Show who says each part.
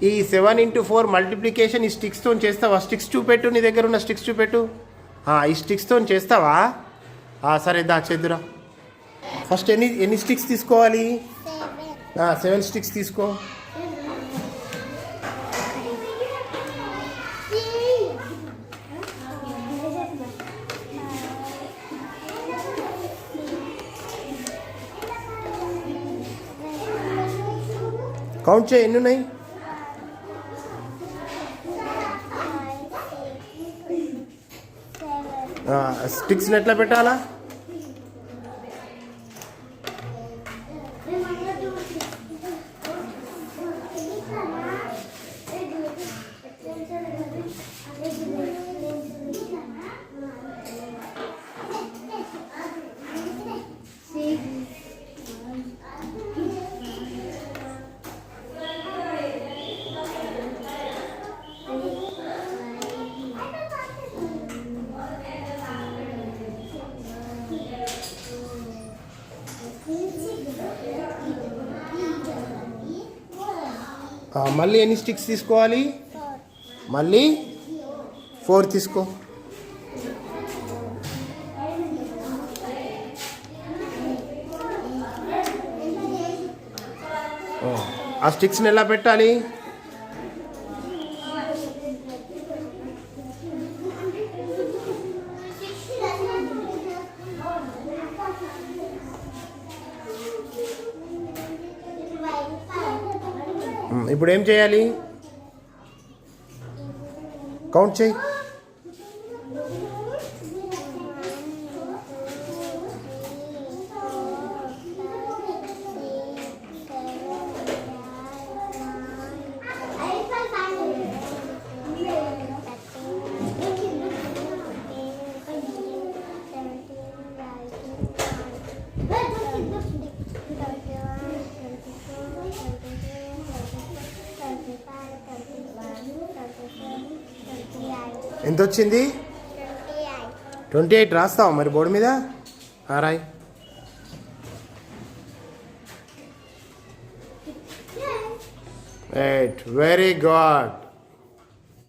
Speaker 1: ఈ 7x4 multiplication ఈ స్టిక్స్తో చేస్తావా? స్టిక్స్ చూపెట్టు, నీ దగ్గర ఉన్న స్టిక్స్ చూపెట్టు. ఈ స్టిక్స్తో చేస్తావా? సరే దా చేద్దురా. ఫస్ట్ ఎన్ని స్టిక్స్ తీసుకోవాలి? 7 స్టిక్స్ తీసుకో. కౌంట్ చేయి, ఎన్ని ఉన్నాయి? స్టిక్స్ని ఎట్లా పెట్టాలా? మళ్ళీ ఎన్ని స్టిక్స్ తీసుకోవాలి? మళ్ళీ 4 తీసుకో. ఆ స్టిక్స్ని ఎలా పెట్టాలి? ఇప్పుడు ఏం చేయాలి? కౌంట్ చేయి. ఎంత వచ్చింది? 28. రాస్తావా మరి బోర్డు మీద? రాయ్. Very good.